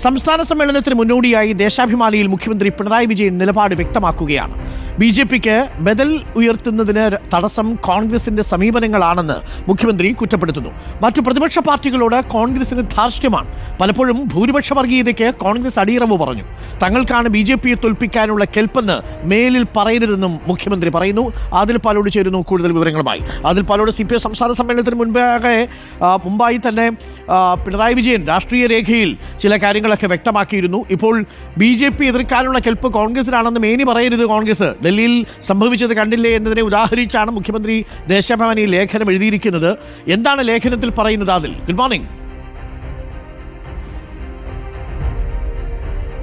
സംസ്ഥാന സമ്മേളനത്തിന് മുന്നോടിയായി ദേശാഭിമാനിയിൽ മുഖ്യമന്ത്രി പിണറായി വിജയൻ നിലപാട് വ്യക്തമാക്കുകയാണ്. ബി.ജെ.പിക്ക് ബദൽ ഉയർത്തുന്നതിന് തടസ്സം കോൺഗ്രസിന്റെ സമീപനങ്ങളാണെന്ന് മുഖ്യമന്ത്രി കുറ്റപ്പെടുത്തുന്നു. മറ്റു പ്രതിപക്ഷ പാർട്ടികളോട് കോൺഗ്രസിന് ധാർഷ്ട്യമാണ്. പലപ്പോഴും ഭൂരിപക്ഷ വർഗീയതയ്ക്ക് കോൺഗ്രസ് അടിയറവ് പറഞ്ഞു. തങ്ങൾക്കാണ് ബി.ജെ.പിയെ തോൽപ്പിക്കാനുള്ള കെൽപ്പെന്ന് മേലിൽ പറയരുതെന്നും മുഖ്യമന്ത്രി പറയുന്നു. ആദിൽ പാലോട് ചേരുന്നു കൂടുതൽ വിവരങ്ങളുമായി. ആദിൽ പാലോട് CPI സംസ്ഥാന സമ്മേളനത്തിന് മുമ്പായി തന്നെ പിണറായി വിജയൻ രാഷ്ട്രീയ രേഖയിൽ ചില കാര്യങ്ങളൊക്കെ വ്യക്തമാക്കിയിരുന്നു. ഇപ്പോൾ ബി.ജെ.പി എതിർക്കാനുള്ള കെൽപ്പ് കോൺഗ്രസിനാണെന്ന് മേനി പറയരുത്. കോൺഗ്രസ് ഡൽഹിയിൽ സംഭവിച്ചത് കണ്ടില്ലേ എന്നതിനെ ഉദാഹരിച്ചാണ് മുഖ്യമന്ത്രി ദേശാഭിമാനിയിൽ ലേഖനം എഴുതിയിരിക്കുന്നത്. എന്താണ് ലേഖനത്തിൽ പറയുന്നത്? അതിൽ good morning.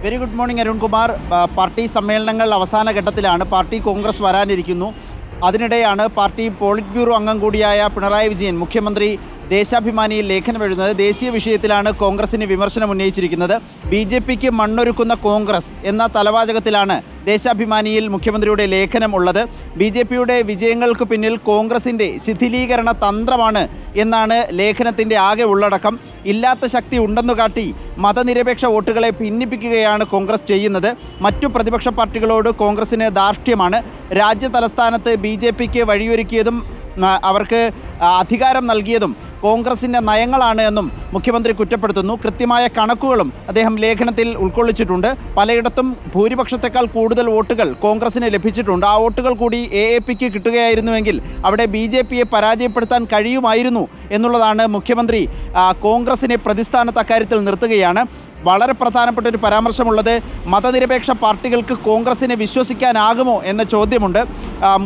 Very good morning Arunkumar. Party സമ്മേളനങ്ങൾ അവസാന ഘട്ടത്തിലാണ്. പാർട്ടി കോൺഗ്രസ് വരാനിരിക്കുന്നു. അതിനിടെയാണ് പാർട്ടി പോളിറ്റ് ബ്യൂറോ അംഗം കൂടിയായ പിണറായി വിജയൻ മുഖ്യമന്ത്രി ദേശാഭിമാനിയിൽ ലേഖനം എഴുതുന്നത്. ദേശീയ വിഷയത്തിലാണ് കോൺഗ്രസിന് വിമർശനം ഉന്നയിച്ചിരിക്കുന്നത്. ബി.ജെ.പിക്ക് മണ്ണൊരുക്കുന്ന കോൺഗ്രസ് എന്ന തലവാചകത്തിലാണ് ദേശാഭിമാനിയിൽ മുഖ്യമന്ത്രിയുടെ ലേഖനം ഉള്ളത്. ബി.ജെ.പിയുടെ വിജയങ്ങൾക്ക് പിന്നിൽ കോൺഗ്രസിൻ്റെ ശിഥിലീകരണ തന്ത്രമാണ് എന്നാണ് ലേഖനത്തിൻ്റെ ആകെ ഉള്ളടക്കം. ഇല്ലാത്ത ശക്തി ഉണ്ടെന്നു കാട്ടി മതനിരപേക്ഷ വോട്ടുകളെ ഭിന്നിപ്പിക്കുകയാണ് കോൺഗ്രസ് ചെയ്യുന്നത്. മറ്റു പ്രതിപക്ഷ പാർട്ടികളോട് കോൺഗ്രസിന് ധാർഷ്ട്യമാണ്. രാജ്യ തലസ്ഥാനത്ത് ബി.ജെ.പിക്ക് വഴിയൊരുക്കിയതും അവർക്ക് അധികാരം നൽകിയതും കോൺഗ്രസിൻ്റെ നയങ്ങളാണ് എന്നും മുഖ്യമന്ത്രി കുറ്റപ്പെടുത്തുന്നു. കൃത്യമായ കണക്കുകളും അദ്ദേഹം ലേഖനത്തിൽ ഉൾക്കൊള്ളിച്ചിട്ടുണ്ട്. പലയിടത്തും ഭൂരിപക്ഷത്തെക്കാൾ കൂടുതൽ വോട്ടുകൾ കോൺഗ്രസിന് ലഭിച്ചിട്ടുണ്ട്. ആ വോട്ടുകൾ കൂടി AAPക്ക് കിട്ടുകയായിരുന്നുവെങ്കിൽ അവിടെ ബി.ജെ.പിയെ പരാജയപ്പെടുത്താൻ കഴിയുമായിരുന്നു എന്നുള്ളതാണ് മുഖ്യമന്ത്രി കോൺഗ്രസിനെ പ്രതിസ്ഥാനത്ത് അക്കാര്യത്തിൽ നിർത്തുകയാണ്. വളരെ പ്രധാനപ്പെട്ട ഒരു പരാമർശമുള്ളത് മതനിരപേക്ഷ പാർട്ടികൾക്ക് കോൺഗ്രസിനെ വിശ്വസിക്കാനാകുമോ എന്ന ചോദ്യമുണ്ട്.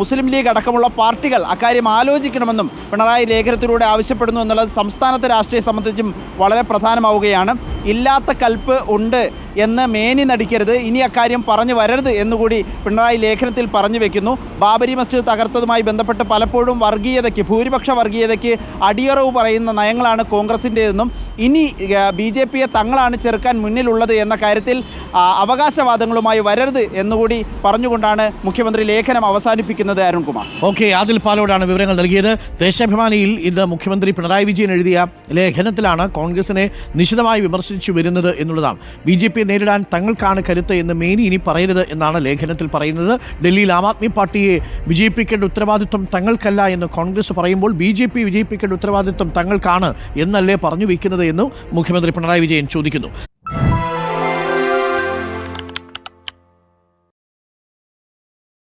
മുസ്ലിം ലീഗ് അടക്കമുള്ള പാർട്ടികൾ അക്കാര്യം ആലോചിക്കണമെന്നും പിണറായി ലേഖനത്തിലൂടെ ആവശ്യപ്പെടുന്നു എന്നുള്ളത് സംസ്ഥാനത്തെ രാഷ്ട്രീയം സംബന്ധിച്ചും വളരെ പ്രധാനമാവുകയാണ്. ഇല്ലാത്ത കൽപ്പ് ഉണ്ട് എന്ന് മേനി നടിക്കരുത്, ഇനി അക്കാര്യം പറഞ്ഞു വരരുത് എന്നുകൂടി പിണറായി ലേഖനത്തിൽ പറഞ്ഞു വെക്കുന്നു. ബാബരി മസ്ജിദ് തകർത്തതുമായി ബന്ധപ്പെട്ട് പലപ്പോഴും വർഗീയതയ്ക്ക്, ഭൂരിപക്ഷ വർഗീയതയ്ക്ക് അടിയറവ് പറയുന്ന നയങ്ങളാണ് കോൺഗ്രസിൻ്റേതെന്നും ഇനി ബി.ജെ.പിയെ തങ്ങളാണ് ചെറുക്കാൻ മുന്നിലുള്ളത് എന്ന കാര്യത്തിൽ അവകാശവാദങ്ങളുമായി വരരുത് എന്നുകൂടി പറഞ്ഞുകൊണ്ടാണ് മുഖ്യമന്ത്രി ലേഖനം അവസാനിപ്പിക്കുന്നത്. അരുൺകുമാർ. ഓക്കെ, ആദിൽ പാലോടാണ് വിവരങ്ങൾ നൽകിയത്. ദേശാഭിമാനിയിൽ ഇന്ന് മുഖ്യമന്ത്രി പിണറായി വിജയൻ എഴുതിയ ലേഖനത്തിലാണ് കോൺഗ്രസിനെ നിശിതമായി വിമർശിച്ചു വരുന്നത് എന്നുള്ളതാണ്. ബി.ജെ.പിയെ നേരിടാൻ തങ്ങൾക്കാണ് കരുത്ത് എന്ന് മേനി ഇനി പറയരുത് എന്നാണ് ലേഖനത്തിൽ പറയുന്നത്. ഡൽഹിയിൽ ആം ആദ്മി പാർട്ടിയെ വിജയിപ്പിക്കേണ്ട ഉത്തരവാദിത്വം തങ്ങൾക്കല്ല എന്ന് കോൺഗ്രസ് പറയുമ്പോൾ ബി.ജെ.പി വിജയിപ്പിക്കേണ്ട ഉത്തരവാദിത്വം തങ്ങൾക്കാണ് എന്നല്ലേ പറഞ്ഞു വയ്ക്കുന്നത് എന്നും മുഖ്യമന്ത്രി പിണറായി വിജയൻ ചോദിക്കുന്നു.